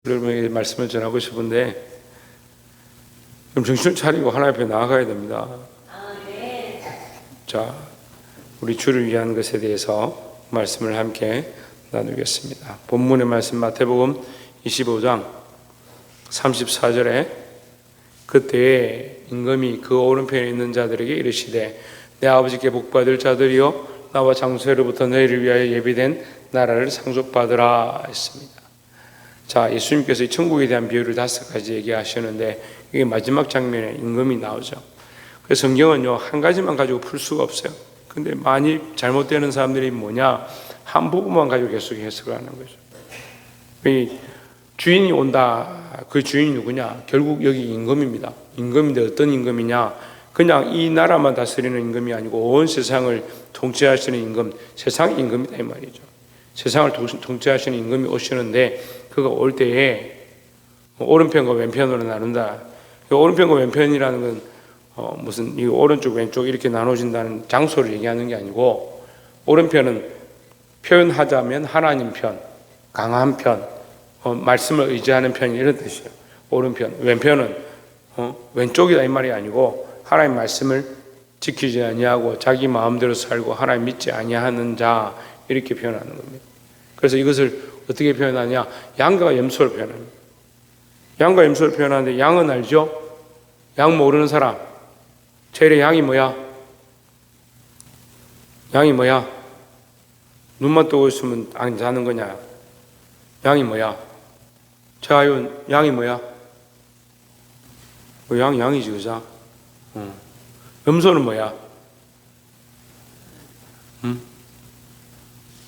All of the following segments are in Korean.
여러분에게 말씀을 전하고 싶은데 좀 정신을 차리고 하나님 앞에 나아가야 됩니다. 자, 우리 주를 위한 것에 대해서 말씀을 함께 나누겠습니다. 본문의 말씀 마태복음 25장 34절에 그때에 임금이 그 오른편에 있는 자들에게 이르시되 내 아버지께 복받을 자들이여 나와 장수로부터 너희를 위하여 예비된 나라를 상속받으라 했습니다. 자, 예수님께서 이 천국에 대한 비유를 5가지 얘기하시는데 이게 마지막 장면에 임금이 나오죠. 그래서 성경은요 한 가지만 가지고 풀 수가 없어요. 근데 많이 잘못되는 사람들이 뭐냐, 한 부분만 가지고 계속 해석을 하는 거죠. 이 주인이 온다. 그 주인이 누구냐? 결국 여기 임금입니다. 임금인데 어떤 임금이냐? 그냥 이 나라만 다스리는 임금이 아니고 온 세상을 통치하시는 임금, 세상의 임금이다 이 말이죠. 세상을 통치하시는 임금이 오시는데 그가 올 때에 오른편과 왼편으로 나눈다. 오른편과 왼편이라는 건 무슨 이 오른쪽 왼쪽 이렇게 나눠진다는 장소를 얘기하는 게 아니고, 오른편은 표현하자면 하나님 편, 강한 편, 말씀을 의지하는 편, 이런 뜻이에요. 오른편. 왼편은 왼쪽이다 이 말이 아니고 하나님 말씀을 지키지 아니하고 자기 마음대로 살고 하나님 믿지 아니하는 자, 이렇게 표현하는 겁니다. 그래서 이것을 어떻게 표현하냐? 양과 염소를 표현합니다. 양과 염소를 표현하는데, 양은 알죠? 양 모르는 사람. 제일의 양이 뭐야? 양이 뭐야? 눈만 뜨고 있으면 안 자는 거냐? 양이 뭐야? 자윤, 양이 뭐야? 양이지, 그자? 염소는 뭐야?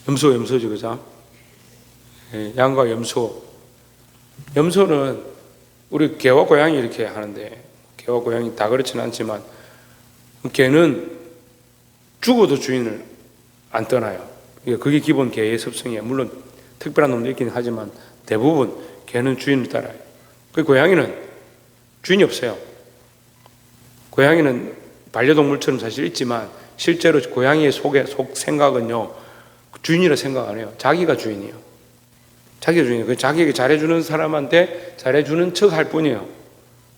염소지, 그자? 양과 염소. 염소는 우리 개와 고양이 이렇게 하는데, 개와 고양이 다 그렇지는 않지만 개는 죽어도 주인을 안 떠나요. 그게 기본 개의 습성이에요. 물론 특별한 놈도 있긴 하지만 대부분 개는 주인을 따라요. 그 고양이는 주인이 없어요. 고양이는 반려동물처럼 사실 있지만 실제로 고양이의 속 생각은요, 주인이라 생각 안 해요. 자기가 주인이에요. 자기가 주인이에요. 자기에게 잘해주는 사람한테 잘해주는 척 할 뿐이에요.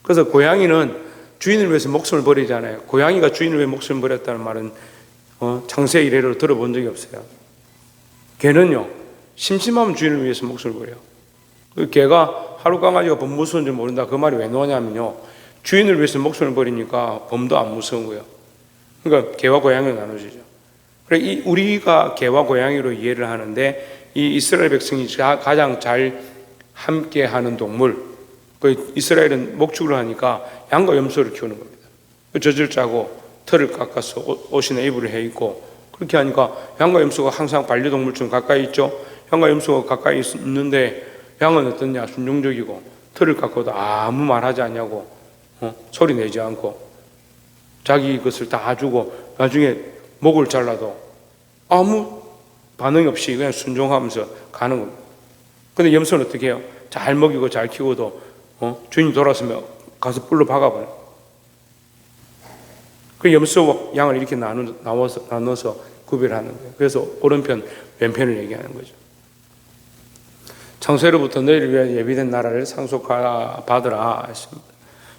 그래서 고양이는 주인을 위해서 목숨을 버리잖아요. 고양이가 주인을 위해 목숨을 버렸다는 말은 창세 이래로 들어본 적이 없어요. 개는요, 심심하면 주인을 위해서 목숨을 버려요. 그 개가 하루 강아지가 범 무서운 줄 모른다, 그 말이 왜 나오냐면요, 주인을 위해서 목숨을 버리니까 범도 안 무서운 거예요. 그러니까 개와 고양이로 나눠지죠. 그래, 우리가 개와 고양이로 이해를 하는데, 이 이스라엘 백성이 가장 잘 함께하는 동물, 그 이스라엘은 목축을 하니까 양과 염소를 키우는 겁니다. 젖을 짜고 털을 깎아서 옷이나 이불을 해 입고, 그렇게 하니까 양과 염소가 항상 반려동물처럼 가까이 있죠. 양과 염소가 가까이 있는데 양은 어떠냐? 순종적이고 털을 깎아도 아무 말하지 않냐고, 소리 내지 않고 자기 것을 다 주고 나중에 목을 잘라도 아무 반응 없이 그냥 순종하면서 가는 겁니다. 근데 염소는 어떻게 해요? 잘 먹이고 잘 키워도 주인이 돌아서면 가서 뿔로 박아버려요. 그 염소와 양을 이렇게 나눠서 구별하는 거예요. 그래서 오른편, 왼편을 얘기하는 거죠. 창세로부터 너희를 위해 예비된 나라를 상속받으라 했습니다.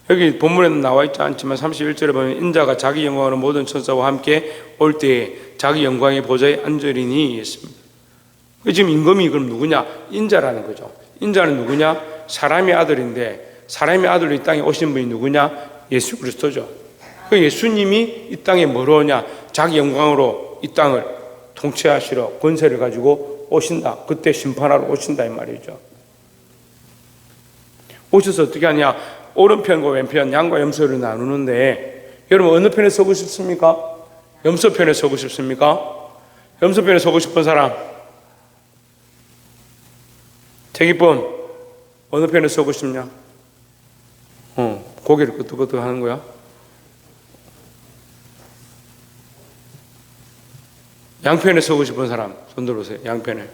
여기 본문에는 나와 있지 않지만 31절에 보면 인자가 자기 영광으로 모든 천사와 함께 올 때에 자기 영광의 보좌에 앉으리니 했습니다. 지금 임금이 그럼 누구냐? 인자라는 거죠. 인자는 누구냐? 사람의 아들인데, 사람의 아들로 이 땅에 오신 분이 누구냐? 예수 그리스도죠. 그 예수님이 이 땅에 뭐로 오냐? 자기 영광으로 이 땅을 통치하시러 권세를 가지고 오신다. 그때 심판하러 오신다 이 말이죠. 오셔서 어떻게 하냐? 오른편과 왼편, 양과 염소를 나누는데, 여러분 어느 편에 서고 싶습니까? 염소 편에 서고 싶습니까? 염소 편에 서고 싶은 사람? 태기본 어느 편에 서고 싶냐? 고개를 끄덕끄덕 하는 거야? 양편에 서고 싶은 사람 손 들어보세요. 양편에.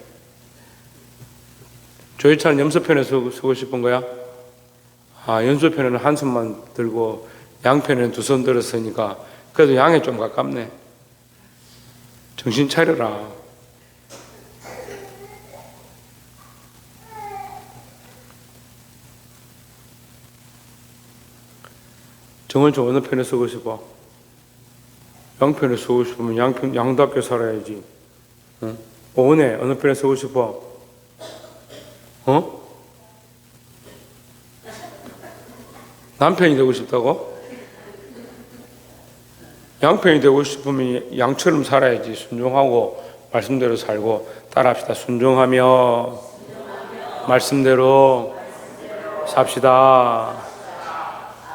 조회찬은 염소편에 서고 싶은 거야? 염소편에는 한 손만 들고 양편에는 2손 들었으니까 그래도 양에 좀 가깝네. 정신 차려라. 정은 좀 어느 편에 서고 싶어? 양편에 서고 싶으면 양답게 살아야지. 응? 오은혜 어느 편에 서고 싶어? 남편이 되고 싶다고? 양편이 되고 싶으면 양처럼 살아야지. 순종하고 말씀대로 살고. 따라합시다. 순종하며 말씀대로 삽시다.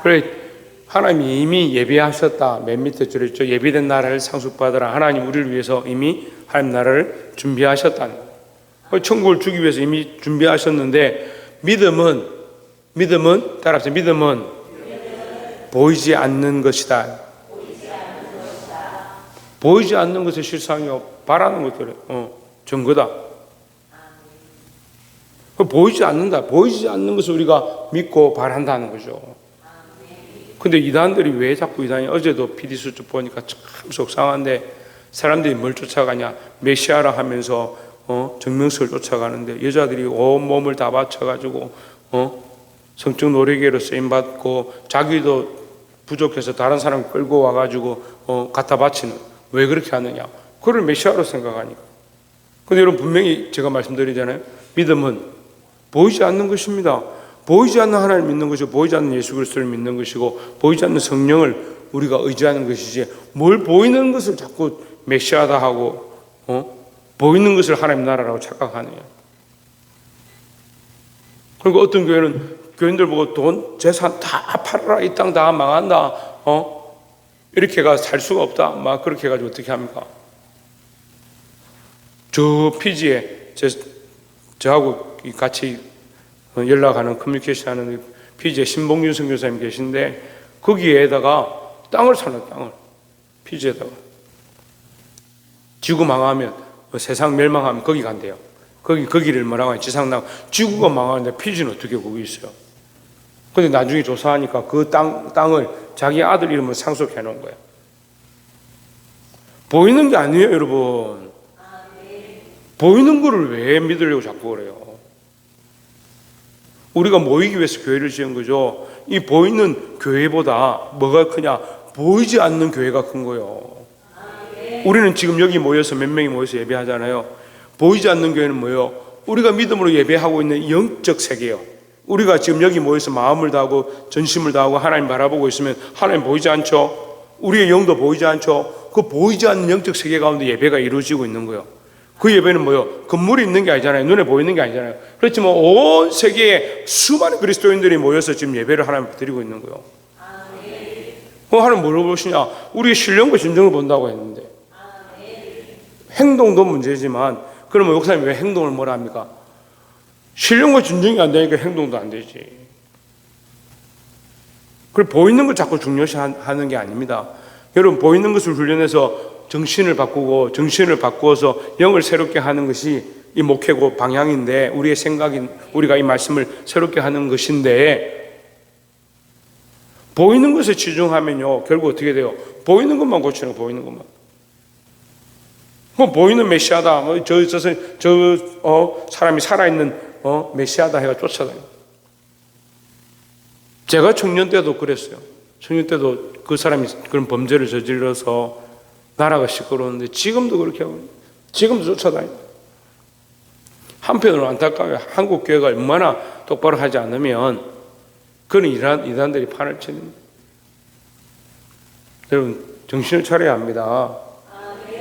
그래, 하나님이 이미 예비하셨다. 맨 밑에 줄 있죠. 예비된 나라를 상속받으라. 하나님 우리를 위해서 이미 하나님 나라를 준비하셨다는 거예요. 천국을 주기 위해서 이미 준비하셨는데, 믿음은 따라합시다. 믿음은 보이지 않는 것이다. 보이지 않는 것의 실상이요, 바라는 것들의 증거다. 보이지 않는다. 보이지 않는 것을 우리가 믿고 바란다는 거죠. 근데 이단들이 왜 자꾸 이단이, 어제도 PD수첩 보니까 참 속상한데, 사람들이 뭘 쫓아가냐, 메시아라 하면서 정명석을 쫓아가는데, 여자들이 온 몸을 다 바쳐가지고 성적 노래개로 쓰임받고, 자기도 부족해서 다른 사람 끌고 와가지고 갖다 바치는, 왜 그렇게 하느냐, 그걸 메시아로 생각하니까. 근데 여러분, 분명히 제가 말씀드리잖아요. 믿음은 보이지 않는 것입니다. 보이지 않는 하나님을 믿는 것이고, 보이지 않는 예수 그리스도를 믿는 것이고, 보이지 않는 성령을 우리가 의지하는 것이지, 뭘 보이는 것을 자꾸 메시아다 하고 보이는 것을 하나님 나라라고 착각하느냐. 그리고 어떤 교인들 보고 돈, 재산 다 팔아라, 이 땅 다 망한다, 이렇게가 살 수가 없다, 막 그렇게 해가지고 어떻게 합니까? 저 피지에 저하고 같이 연락하는, 커뮤니케이션하는 피지에 신봉준 선교사님 계신데, 거기에다가 땅을 사는, 땅을 피지에다가 지구 망하면, 세상 멸망하면 거기 간대요. 거기를 뭐라고 하냐, 지상 지구가 망하는데 피지는 어떻게 거기 있어요? 근데 나중에 조사하니까 그 땅을 자기 아들 이름으로 상속해 놓은 거예요. 보이는 게 아니에요, 여러분. 보이는 거를 왜 믿으려고 자꾸 그래요? 우리가 모이기 위해서 교회를 지은 거죠. 이 보이는 교회보다 뭐가 크냐? 보이지 않는 교회가 큰 거예요. 우리는 지금 여기 모여서 몇 명이 모여서 예배하잖아요. 보이지 않는 교회는 뭐예요? 우리가 믿음으로 예배하고 있는 영적 세계예요. 우리가 지금 여기 모여서 마음을 다하고 전심을 다하고 하나님 바라보고 있으면 하나님 보이지 않죠? 우리의 영도 보이지 않죠? 그 보이지 않는 영적 세계 가운데 예배가 이루어지고 있는 거예요. 그 예배는 뭐예요? 건물이 있는 게 아니잖아요. 눈에 보이는 게 아니잖아요. 그렇지만 온 세계에 수많은 그리스도인들이 모여서 지금 예배를 하나님 드리고 있는 거예요. 하나님 뭐를 보시냐? 우리의 신령과 진정을 본다고 했는데, 행동도 문제지만, 그러면 목사님 왜 행동을 뭐라 합니까? 신령과 진정이 안 되니까 행동도 안 되지. 그리고 보이는 걸 자꾸 중요시하는 게 아닙니다. 여러분, 보이는 것을 훈련해서 정신을 바꾸고, 정신을 바꾸어서 영을 새롭게 하는 것이 이 목회고 방향인데, 우리의 생각인, 우리가 이 말씀을 새롭게 하는 것인데, 보이는 것에 치중하면요, 결국 어떻게 돼요? 보이는 것만 고치는 거, 보이는 것만. 뭐 보이는 메시아다, 사람이 살아있는 메시아다 해가 쫓아다녀요. 제가 청년 때도 그랬어요. 청년 때도 그 사람이 그런 범죄를 저질러서 나라가 시끄러웠는데, 지금도 그렇게 하고, 지금도 쫓아다녀요. 한편으로 안타까워요. 한국 교회가 얼마나 똑바로 하지 않으면 그런 이단들이 판을 치는 거예요. 여러분, 정신을 차려야 합니다.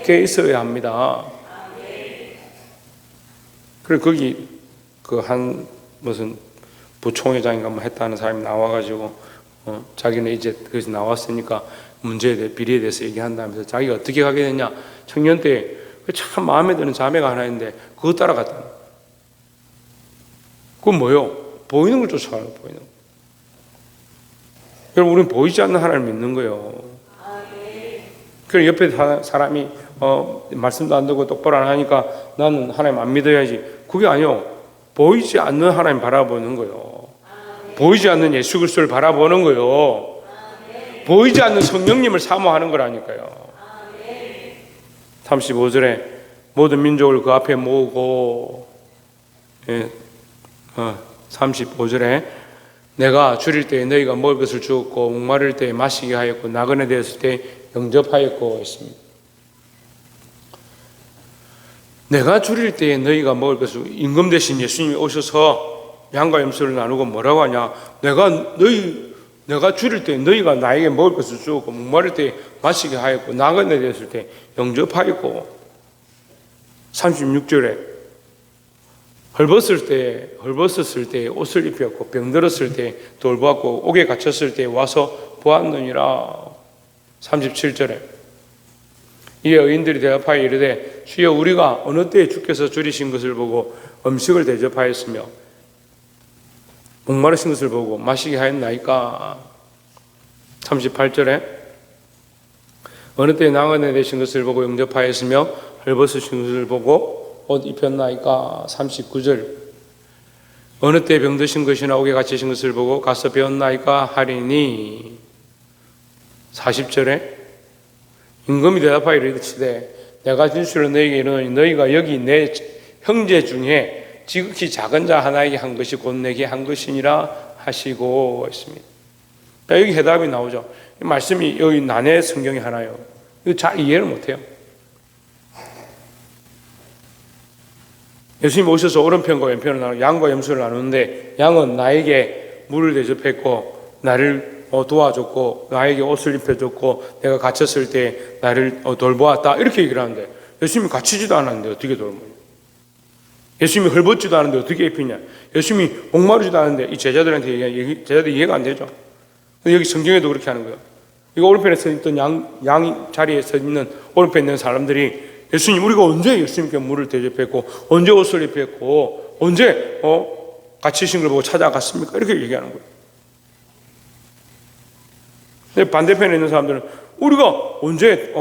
깨어 있어야 합니다. 그리고 거기 무슨 부총회장인가 뭐 했다는 사람이 나와가지고 자기는 이제 거기서 나왔으니까 문제에 대해, 비리에 대해서 얘기한다면서 자기가 어떻게 가게 됐냐, 청년 때 참 마음에 드는 자매가 하나 있는데 그거 따라갔다. 그건 뭐요? 보이는 걸 쫓아가는 거예요. 보이는 거. 여러분, 우리는 보이지 않는 하나님을 믿는 거예요. 그래서 옆에 사람이 말씀도 안 듣고 똑바로 안 하니까 나는 하나님 안 믿어야지. 그게 아니요. 보이지 않는 하나님 바라보는 거예요. 보이지 않는 예수 그리스도를 바라보는 거예요. 보이지 않는 성령님을 사모하는 거라니까요. 35절에 모든 민족을 그 앞에 모으고, 35절에 내가 줄일 때에 너희가 먹을 것을 주었고 목마를 때에 마시게 하였고 나그네 되었을 때 영접하였고 했습니다. 내가 줄일 때에 너희가 먹을 것을, 임금 대신 예수님이 오셔서 양과 염소를 나누고 뭐라고 하냐, 내가 줄일 때 너희가 나에게 먹을 것을 주었고 목마를 때 마시게 하였고 나그네 되었을 때 영접하였고, 36절에 헐벗었을 때 옷을 입혔고 병들었을 때 돌보았고 옥에 갇혔을 때 와서 보았느니라. 37절에 이에 의인들이 대답하여 이르되 주여 우리가 어느 때에 주께서 줄이신 것을 보고 음식을 대접하였으며 목마르신 것을 보고 마시게 하였나이까. 38절에 어느 때에 나그네 되신 것을 보고 영접하였으며 헐벗으신 것을 보고 옷 입혔나이까. 39절 어느 때에 병드신 것이나 옥에 갇히신 것을 보고 가서 배웠나이까 하리니. 40절에 임금이 대답하여 이르시되 내가 진실로 너희에게 이르노니 너희가 여기 내 형제 중에 지극히 작은 자 하나에게 한 것이 곧 내게 한 것이니라 하시고 있습니다. 여기 해답이 나오죠. 이 말씀이 여기 난해 성경에 하나요. 이거 잘 이해를 못해요. 예수님이 오셔서 오른편과 왼편을 나누고 양과 염소를 나누는데 양은 나에게 물을 대접했고 나를 도와줬고 나에게 옷을 입혀줬고 내가 갇혔을 때 나를 돌보았다, 이렇게 얘기를 하는데 예수님이 갇히지도 않았는데 어떻게 돌보냐, 예수님이 헐벗지도 않았는데 어떻게 입히냐, 예수님이 목마르지도 않았는데 이 제자들 이해가 안 되죠. 여기 성경에도 그렇게 하는 거예요. 이거 오른편에 서 있던 양 자리에 서 있는 오른편에 있는 사람들이 예수님, 우리가 언제 예수님께 물을 대접했고 언제 옷을 입혔고 언제 갇히신 걸 보고 찾아갔습니까? 이렇게 얘기하는 거예요. 근데 반대편에 있는 사람들은 우리가 언제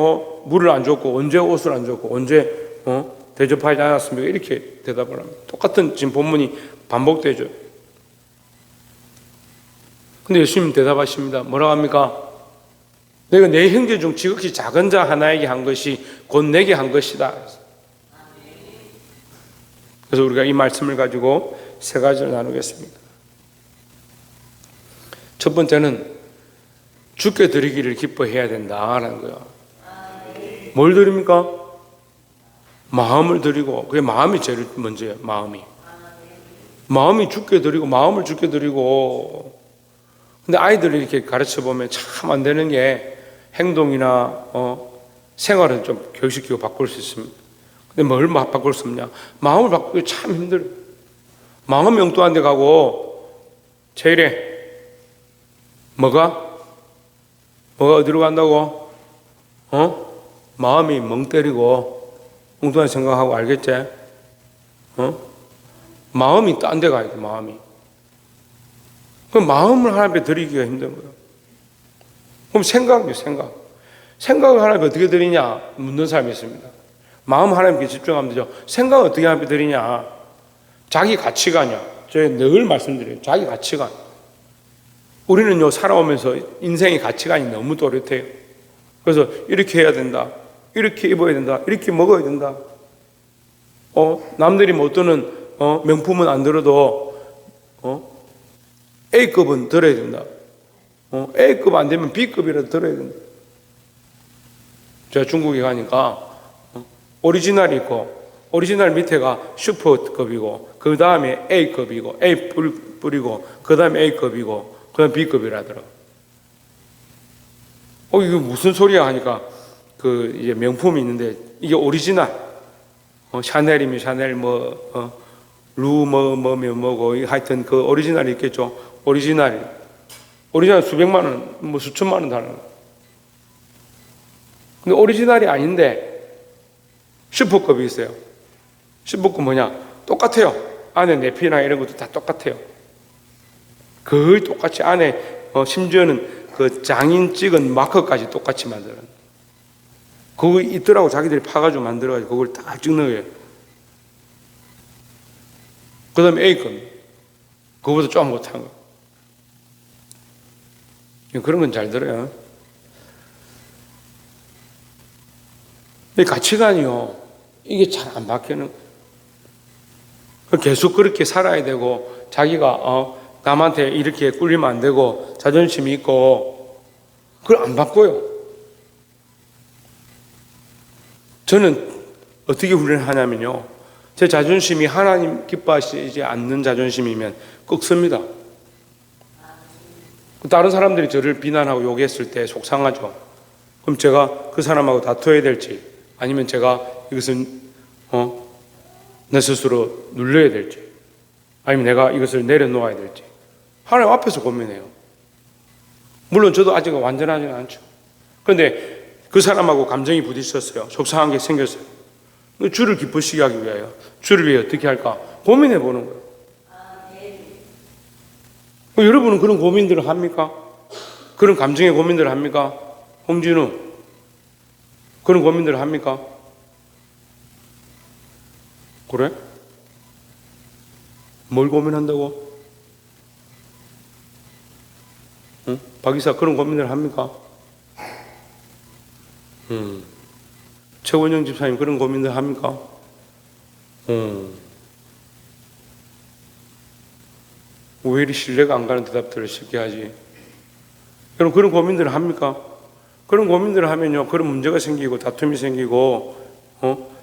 물을 안 줬고 언제 옷을 안 줬고 언제 대접하지 않았습니까? 이렇게 대답을 합니다. 똑같은 지금 본문이 반복되죠. 근데 예수님 대답하십니다. 뭐라고 합니까? 내가 내 형제 중 지극히 작은 자 하나에게 한 것이 곧 내게 한 것이다. 그래서 우리가 이 말씀을 가지고 세 가지를 나누겠습니다. 첫 번째는 주께 드리기를 기뻐해야 된다라는 거예요. 뭘 드립니까? 마음을 드리고, 그게 마음이 제일 먼저예요. 마음이 주께 드리고, 마음을 주께 드리고. 근데 아이들을 이렇게 가르쳐 보면 참 안 되는 게 행동이나 생활은 좀 교육시키고 바꿀 수 있습니다. 근데 뭘 바꿀 수 없냐? 마음을 바꾸기 참 힘들어요. 마음은 영도한 데 가고 제일에 뭐가 어디로 간다고? 마음이 멍 때리고 엉뚱한 생각하고, 알겠지? 마음이 딴 데 가야 돼, 마음이. 그럼 마음을 하나님께 드리기가 힘든 거예요. 그럼 생각을 하나님께 어떻게 드리냐? 묻는 사람이 있습니다. 마음 하나님께 집중하면 되죠. 생각을 어떻게 하나님께 드리냐? 자기 가치관이야. 제가 늘 말씀드려요. 자기 가치관. 우리는요, 살아오면서 인생의 가치관이 너무 또렷해요. 그래서 이렇게 해야 된다, 이렇게 입어야 된다, 이렇게 먹어야 된다. 남들이 못 드는 명품은 안 들어도 A급은 들어야 된다. A급 안 되면 B급이라도 들어야 된다. 제가 중국에 가니까 오리지널이 있고, 오리지널 밑에가 슈퍼급이고, 그 다음에 A급이고, A 뿌리고, 그 다음에 A급이고, 그 다음 B급이라더라. 이거 무슨 소리야 하니까, 이제 명품이 있는데, 이게 오리지널. 샤넬이면 샤넬, 뭐고, 하여튼 그 오리지널이 있겠죠. 오리지널 수백만 원, 수천만 원 다는 거. 근데 오리지널이 아닌데, 슈퍼급이 있어요. 슈퍼급 뭐냐? 똑같아요. 안에 내피나 이런 것도 다 똑같아요. 거의 똑같이 안에 심지어는 그 장인 찍은 마커까지 똑같이 만들어요. 그거 있더라고. 자기들이 파가지고 만들어가지고 그걸 딱 찍는 거예요. 그 다음에 A급, 그거보다 좀 못한 거. 그런 건 잘 들어요. 근데 가치관이요, 이게 잘 안 바뀌는 거예요. 계속 그렇게 살아야 되고, 자기가 남한테 이렇게 꿀리면 안 되고 자존심이 있고 그걸 안 바꿔요. 저는 어떻게 훈련을 하냐면요, 제 자존심이 하나님 기뻐하시지 않는 자존심이면 꺾습니다. 다른 사람들이 저를 비난하고 욕했을 때 속상하죠. 그럼 제가 그 사람하고 다퉈야 될지, 아니면 제가 이것을 내 스스로 눌러야 될지, 아니면 내가 이것을 내려놓아야 될지 하나님 앞에서 고민해요. 물론 저도 아직 완전하지는 않죠. 그런데 그 사람하고 감정이 부딪혔어요. 속상한 게 생겼어요. 주를 기쁘시게 하기 위하여 주를 위해 어떻게 할까 고민해 보는 거예요. 여러분은 그런 고민들을 합니까? 그런 감정의 고민들을 합니까? 홍진우, 그런 고민들을 합니까? 그래? 뭘 고민한다고? 응? 박 이사 그런 고민을 합니까? 최원영 집사님 그런 고민을 합니까? 왜 이리 신뢰가 안 가는 대답들을 쉽게 하지? 여러분 그런 고민들을 합니까? 그런 고민들을 하면요, 그런 문제가 생기고 다툼이 생기고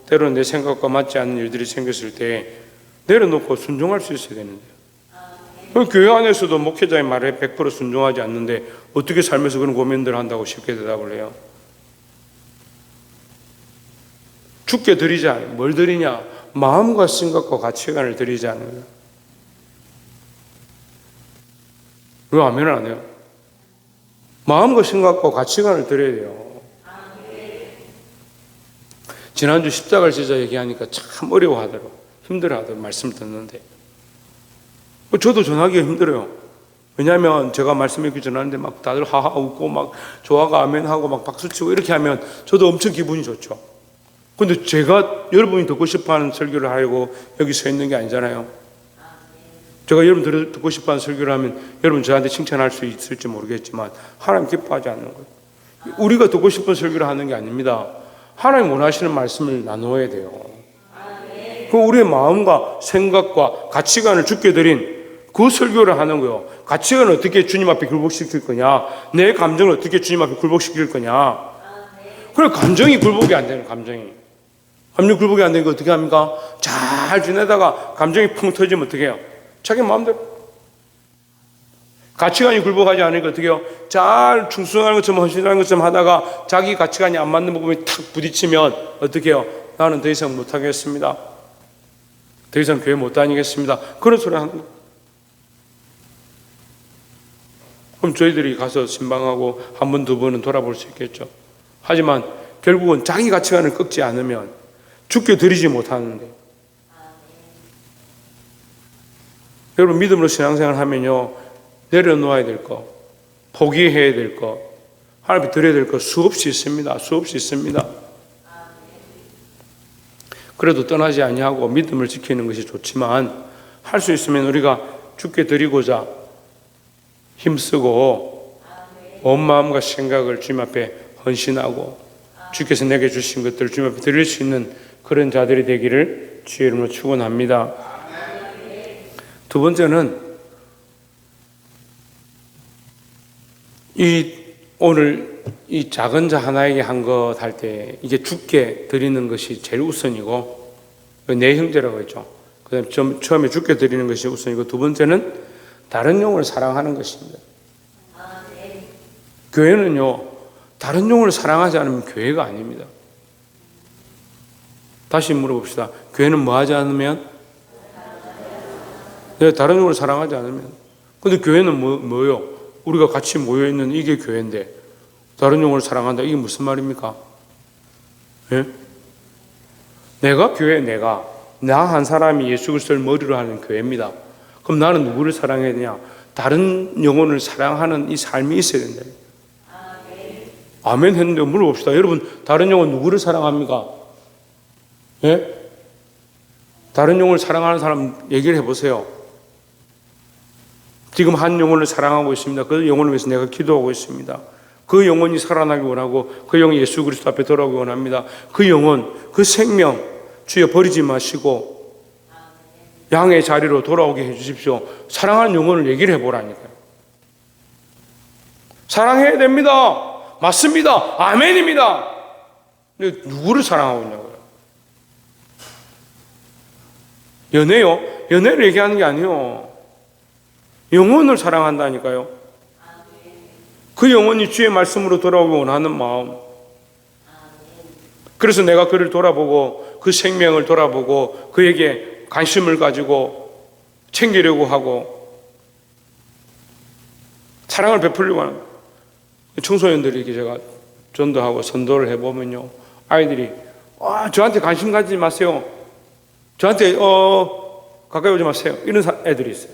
때로는 내 생각과 맞지 않는 일들이 생겼을 때 내려놓고 순종할 수 있어야 되는데요. 교회 안에서도 목회자의 말에 100% 순종하지 않는데 어떻게 살면서 그런 고민들을 한다고 쉽게 대답을 해요? 죽게 드리자. 뭘 드리냐? 마음과 생각과 가치관을 드리지 않는 거예요. 왜 아멘을 안 해요? 마음과 생각과 가치관을 드려야 돼요. 지난주 십자가를 지자 얘기하니까 참 어려워하더라고요. 힘들어하더라고요. 말씀을 듣는데. 저도 전하기가 힘들어요. 왜냐하면 제가 말씀 읽기 전하는데 막 다들 하하 웃고 막 좋아가 아멘하고 막 박수치고 이렇게 하면 저도 엄청 기분이 좋죠. 근데 제가 여러분이 듣고 싶어하는 설교를 하려고 여기 서 있는 게 아니잖아요. 제가 여러분 듣고 싶어하는 설교를 하면 여러분 저한테 칭찬할 수 있을지 모르겠지만 하나님 기뻐하지 않는 거예요. 우리가 듣고 싶은 설교를 하는 게 아닙니다. 하나님 원하시는 말씀을 나누어야 돼요. 그 우리의 마음과 생각과 가치관을 주께 드린 그 설교를 하는 거예요. 가치관을 어떻게 주님 앞에 굴복시킬 거냐, 내 감정을 어떻게 주님 앞에 굴복시킬 거냐. 그래, 감정이 굴복이 안 되는, 감정이 굴복이 안 되는 거 어떻게 합니까? 잘 지내다가 감정이 펑 터지면 어떻게 해요? 자기 마음대로. 가치관이 굴복하지 않으니까 어떻게 해요? 잘 충성하는 것처럼 헌신하는 것처럼 하다가 자기 가치관이 안 맞는 부분이 탁 부딪히면 어떻게 해요? 나는 더 이상 못하겠습니다. 더 이상 교회 못 다니겠습니다. 그런 소리 하는 거예요. 그럼 저희들이 가서 신방하고 한 번, 두 번은 돌아볼 수 있겠죠. 하지만 결국은 자기 가치관을 꺾지 않으면 죽게 드리지 못하는데, 여러분 믿음으로 신앙생활 하면요, 내려놓아야 될 거, 포기해야 될 거, 하나님 앞에 드려야 될 거 수없이 있습니다. 수없이 있습니다. 그래도 떠나지 아니하고 믿음을 지키는 것이 좋지만, 할 수 있으면 우리가 주께 드리고자 힘쓰고 온 마음과 생각을 주님 앞에 헌신하고 주께서 내게 주신 것들을 주님 앞에 드릴 수 있는 그런 자들이 되기를 주의 이름으로 축원합니다. 두 번째는 오늘 이 작은 자 하나에게 한 것 할 때 이게 주께 드리는 것이 제일 우선이고, 내 형제라고 했죠. 그다음에 처음에 주께 드리는 것이 우선이고, 두 번째는 다른 영혼을 사랑하는 것입니다. 교회는요, 다른 영혼을 사랑하지 않으면 교회가 아닙니다. 다시 물어봅시다. 교회는 뭐 하지 않으면? 네, 다른 영혼을 사랑하지 않으면. 근데 교회는 뭐요? 우리가 같이 모여있는 이게 교회인데 다른 영혼을 사랑한다, 이게 무슨 말입니까? 예? 내가 교회, 나 한 사람이 예수 그리스도를 머리로 하는 교회입니다. 그럼 나는 누구를 사랑해야 되냐? 다른 영혼을 사랑하는 이 삶이 있어야 된다. 아멘 했는데 물어봅시다. 여러분, 다른 영혼 누구를 사랑합니까? 예? 다른 영혼을 사랑하는 사람 얘기를 해보세요. 지금 한 영혼을 사랑하고 있습니다. 그 영혼을 위해서 내가 기도하고 있습니다. 그 영혼이 살아나기 원하고 그 영이 예수 그리스도 앞에 돌아오기 원합니다. 그 영혼, 그 생명 주여 버리지 마시고 양의 자리로 돌아오게 해주십시오. 사랑하는 영혼을 얘기를 해보라니까요. 사랑해야 됩니다. 맞습니다. 아멘입니다. 근데 누구를 사랑하고 있냐고요? 연애요? 연애를 얘기하는 게 아니에요. 영혼을 사랑한다니까요. 그 영혼이 주의 말씀으로 돌아오기 원하는 마음. 그래서 내가 그를 돌아보고 그 생명을 돌아보고 그에게 관심을 가지고 챙기려고 하고 사랑을 베풀려고 하는 청소년들에게 제가 전도하고 선도를 해보면요, 아이들이 저한테 관심 가지지 마세요. 저한테 가까이 오지 마세요. 이런 애들이 있어요.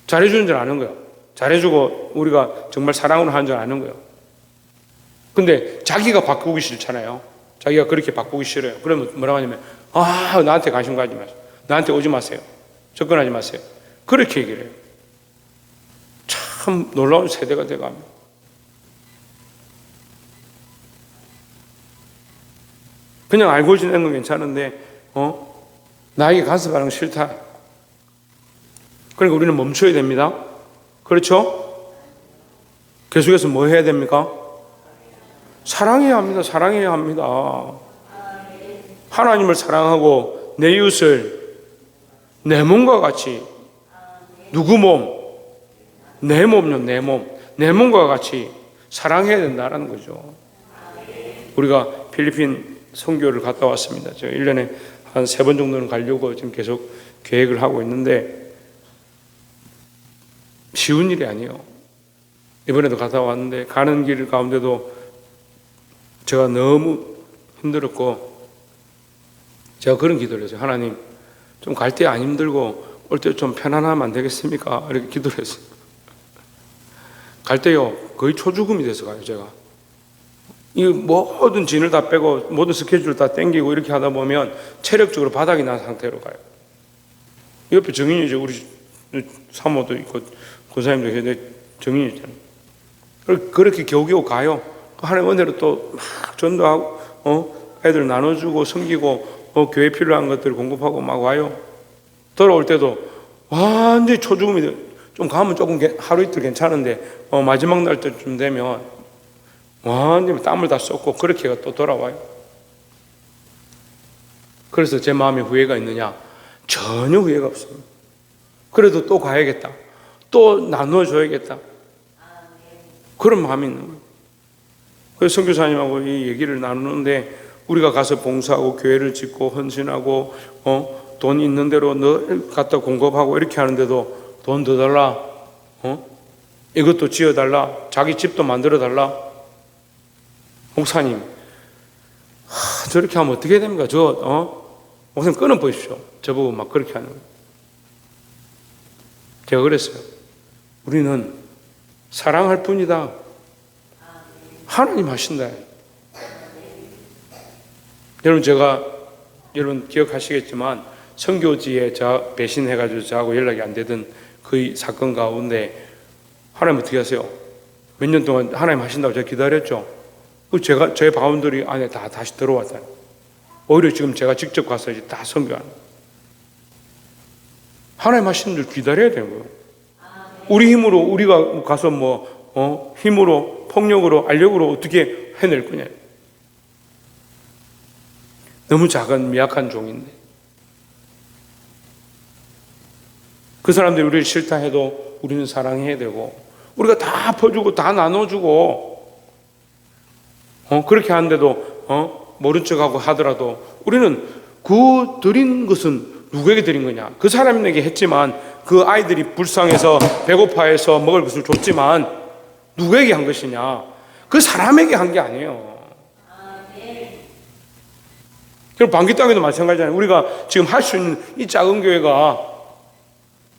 잘해주는 줄 아는 거예요. 잘해주고 우리가 정말 사랑으로 하는 줄 아는 거예요. 근데 자기가 바꾸기 싫잖아요. 자기가 그렇게 바꾸기 싫어요. 그러면 뭐라고 하냐면 나한테 관심 가지 마세요. 나한테 오지 마세요. 접근하지 마세요. 그렇게 얘기를 해요. 참 놀라운 세대가 돼갑니다. 그냥 알고 지내는 건 괜찮은데 나에게 간섭하는 건 싫다. 그러니까 우리는 멈춰야 됩니다. 그렇죠? 계속해서 뭐 해야 됩니까? 사랑해야 합니다. 사랑해야 합니다. 하나님을 사랑하고 내 이웃을 내 몸과 같이, 누구 몸? 내 몸요, 내 몸. 내 몸과 같이 사랑해야 된다는 거죠. 우리가 필리핀 선교를 갔다 왔습니다. 제가 1년에 한 3번 정도는 가려고 지금 계속 계획을 하고 있는데 쉬운 일이 아니에요. 이번에도 갔다 왔는데 가는 길 가운데도 제가 너무 힘들었고 제가 그런 기도를 했어요. 하나님, 좀 갈 때 안 힘들고 올 때 좀 편안하면 안 되겠습니까? 이렇게 기도를 했어요. 갈 때요 거의 초죽음이 돼서 가요. 제가 이 모든 진을 다 빼고 모든 스케줄을 다 땡기고 이렇게 하다 보면 체력적으로 바닥이 난 상태로 가요. 옆에 정인이 이제 우리 사모도 있고 권사님도 계신데 정인이 있잖아요. 그렇게 겨우겨우 가요. 하나님 은혜로 또 막 전도하고 애들 나눠주고 섬기고 교회 필요한 것들 공급하고 막 와요. 돌아올 때도 완전히 초죽음이 돼요. 좀 가면 조금 하루 이틀 괜찮은데 마지막 날 때쯤 되면 완전히 땀을 다 쏟고 그렇게 또 돌아와요. 그래서 제 마음에 후회가 있느냐? 전혀 후회가 없습니다. 그래도 또 가야겠다. 또 나눠줘야겠다. 그런 마음이 있는 거예요. 그래서 선교사님하고 이 얘기를 나누는데 우리가 가서 봉사하고 교회를 짓고 헌신하고 돈 있는 대로 너 갖다 공급하고 이렇게 하는데도 돈 더 달라. 이것도 지어달라. 자기 집도 만들어달라. 목사님, 저렇게 하면 어떻게 됩니까? 목사님 끊어보십시오. 저보고 막 그렇게 하는 거예요. 제가 그랬어요. 우리는 사랑할 뿐이다. 하나님 하신다. 여러분 기억하시겠지만 선교지에 저 배신해가지고 저하고 연락이 안 되던 그 사건 가운데 하나님 어떻게 하세요? 몇 년 동안 하나님 하신다고 제가 기다렸죠. 제 바운더리 안에 다 다시 들어왔다. 오히려 지금 제가 직접 가서 이제 다 선교하는. 하나님 하시는 줄 기다려야 되는 거예요. 우리 힘으로 우리가 가서 힘으로 폭력으로 알력으로 어떻게 해낼 거냐. 너무 작은 미약한 종인데 그 사람들이 우리를 싫다 해도 우리는 사랑해야 되고 우리가 다 퍼주고 다 나눠주고 그렇게 하는데도 모른 척하고 하더라도 우리는 그 드린 것은 누구에게 드린 거냐? 그 사람에게 했지만 그 아이들이 불쌍해서 배고파해서 먹을 것을 줬지만 누구에게 한 것이냐? 그 사람에게 한 게 아니에요. 그럼 방귀 땅에도 마찬가지잖아요. 우리가 지금 할 수 있는 이 작은 교회가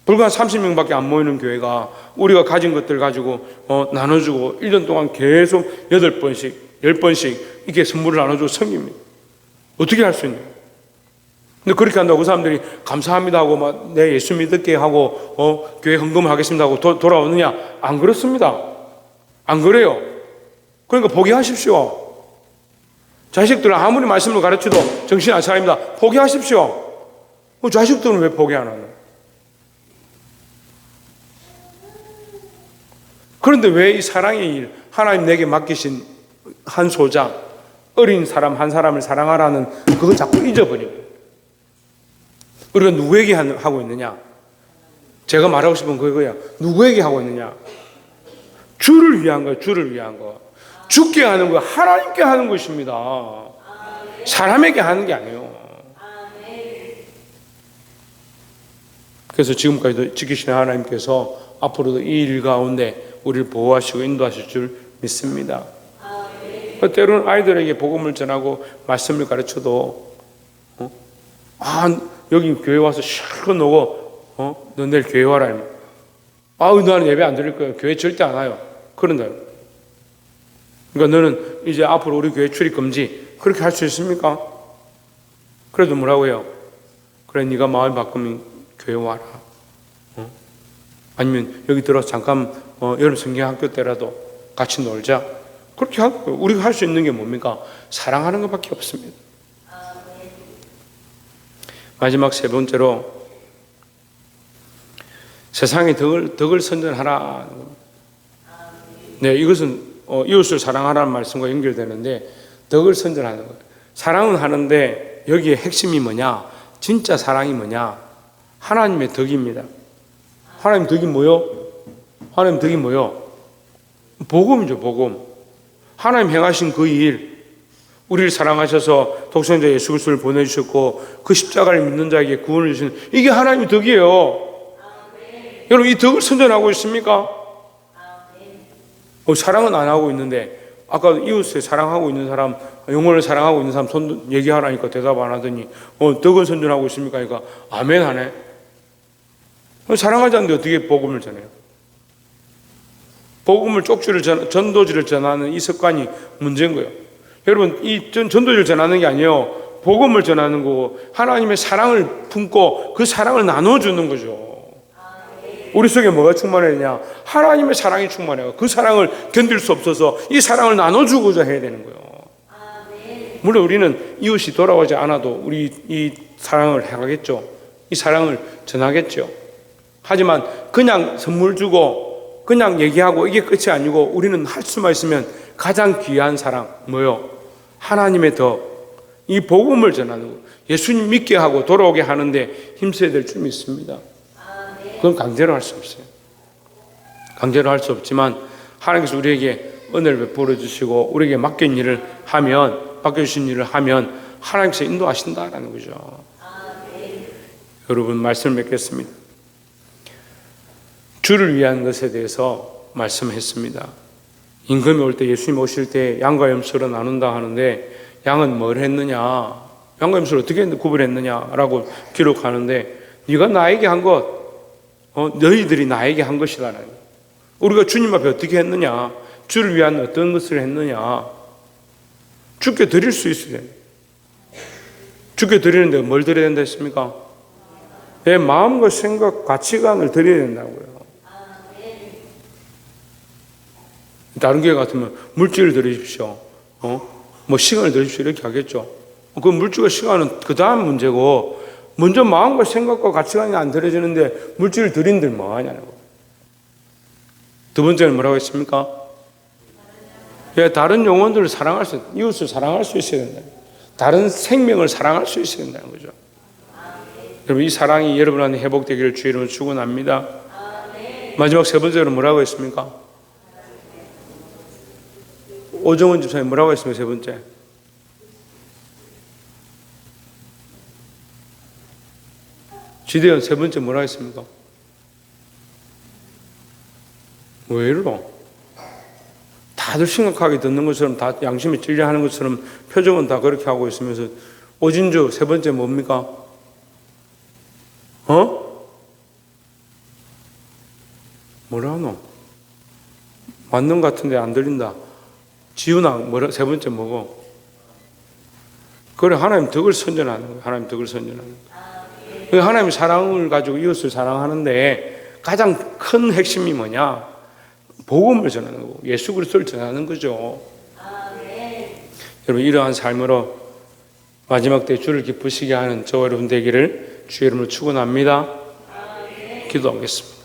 불과 30명밖에 안 모이는 교회가 우리가 가진 것들 가지고 나눠주고 1년 동안 계속 8번씩 10번씩 이렇게 선물을 나눠주고 섬깁니다. 어떻게 할 수 있냐? 근데 그렇게 한다고 그 사람들이 감사합니다 하고 막 내 예수 믿을게 하고 교회 헌금을 하겠습니다 하고 돌아오느냐? 안 그렇습니다. 안 그래요. 그러니까 포기하십시오. 자식들 아무리 말씀을 가르쳐도 정신 안 차립니다. 포기하십시오. 자식들은 왜 포기 안 하노? 그런데 왜 이 사랑의 일, 하나님 내게 맡기신 한 소장, 어린 사람 한 사람을 사랑하라는 그걸 자꾸 잊어버려요. 우리가 누구에게 하고 있느냐? 제가 말하고 싶은 그거야. 누구에게 하고 있느냐? 주를 위한 거예요. 주를 위한 거. 주께 하는 거, 하나님께 하는 것입니다. 사람에게 하는 게 아니에요. 그래서 지금까지도 지키시는 하나님께서 앞으로도 이 일 가운데 우리를 보호하시고 인도하실 줄 믿습니다. 때로는 아이들에게 복음을 전하고 말씀을 가르쳐도 여기 교회 와서 실컷 놓고 너 내일 교회 와라. 나는 예배 안 드릴 거야. 교회 절대 안 와요. 그런다. 그러니까 너는 이제 앞으로 우리 교회 출입 금지. 그렇게 할 수 있습니까? 그래도 뭐라고 해요? 그래, 네가 마음 바꾸면 교회 와라. 아니면 여기 들어서 잠깐 여름 성경학교 때라도 같이 놀자. 그렇게 하고 우리가 할 수 있는 게 뭡니까? 사랑하는 것밖에 없습니다. 마지막 세 번째로 세상의 덕을 선전하라. 네, 이것은 이웃을 사랑하라는 말씀과 연결되는데 덕을 선전하는 거예요. 사랑은 하는데 여기에 핵심이 뭐냐? 진짜 사랑이 뭐냐? 하나님의 덕입니다. 하나님 덕이 뭐요? 하나님 덕이 뭐요? 복음이죠, 복음. 하나님 행하신 그 일, 우리를 사랑하셔서 독생자 예수 그리스도를 보내주셨고 그 십자가를 믿는 자에게 구원을 주시는 이게 하나님의 덕이에요. 여러분 이 덕을 선전하고 있습니까? 사랑은 안 하고 있는데 아까 이웃을 사랑하고 있는 사람, 영혼을 사랑하고 있는 사람 손 얘기하라니까 대답 안 하더니 덕은 선전하고 있습니까? 그러니까 아멘 하네. 사랑하지 않는데 어떻게 복음을 전해요? 복음을 전도지를 전하는 이 습관이 문제인 거예요. 여러분 이 전도지를 전하는 게 아니에요. 복음을 전하는 거고 하나님의 사랑을 품고 그 사랑을 나눠주는 거죠. 우리 속에 뭐가 충만해야 되냐? 하나님의 사랑이 충만해요. 그 사랑을 견딜 수 없어서 이 사랑을 나눠주고자 해야 되는 거예요. 물론 우리는 이웃이 돌아오지 않아도 우리 이 사랑을 행하겠죠. 이 사랑을 전하겠죠. 하지만 그냥 선물 주고 그냥 얘기하고 이게 끝이 아니고 우리는 할 수만 있으면 가장 귀한 사랑 뭐요? 하나님의 이 복음을 전하는 거. 예수님 믿게 하고 돌아오게 하는데 힘써야 될 줄 믿습니다. 그건 강제로 할 수 없어요. 강제로 할 수 없지만 하나님께서 우리에게 은혜를 베풀어 주시고 우리에게 맡겨주신 일을 하면 하나님께서 인도하신다라는 거죠. 여러분 말씀을 맺겠습니다. 주를 위한 것에 대해서 말씀했습니다. 임금이 올 때 예수님 오실 때 양과 염소로 나눈다 하는데 양은 뭘 했느냐? 양과 염소를 어떻게 구분했느냐라고 기록하는데 네가 나에게 한 것 너희들이 나에게 한 것이다. 우리가 주님 앞에 어떻게 했느냐? 주를 위한 어떤 것을 했느냐? 주께 드릴 수 있어야 돼요. 주께 드리는데 뭘 드려야 된다 했습니까? 내 마음과 생각, 가치관을 드려야 된다고요. 다른 교회 같으면 물질을 드리십시오. 시간을 드리십시오. 이렇게 하겠죠. 그 물질과 시간은 그 다음 문제고 먼저 마음과 생각과 가치관이 안 드려지는데 물질을 드린들 뭐 하냐는 거예요. 두 번째는 뭐라고 했습니까? 다른 영혼들을 이웃을 사랑할 수 있어야 된다. 다른 생명을 사랑할 수 있어야 된다는 거죠. 여러분 이 사랑이 여러분한테 회복되기를 주의 이름으로 축원합니다. 마지막 세 번째로 뭐라고 했습니까? 오정원 집사님 뭐라고 했습니까? 세 번째. 지대현 세 번째 뭐라고 했습니까? 왜 이러노? 다들 심각하게 듣는 것처럼 다 양심이 찔려하는 것처럼 표정은 다 그렇게 하고 있으면서 오진주 세 번째 뭡니까? 뭐라 하노? 맞는 것 같은데 안 들린다. 지훈아 세 번째 뭐고? 그래 하나님 덕을 선전하는 거예요. 하나님 덕을 선전하는 거예요. 하나님 사랑을 가지고 이웃을 사랑하는데 가장 큰 핵심이 뭐냐? 복음을 전하는 거고 예수 그리스도를 전하는 거죠. 여러분 이러한 삶으로 마지막 때 주를 기쁘시게 하는 저와 여러분 되기를 주의 이름으로 축원합니다. 기도하겠습니다.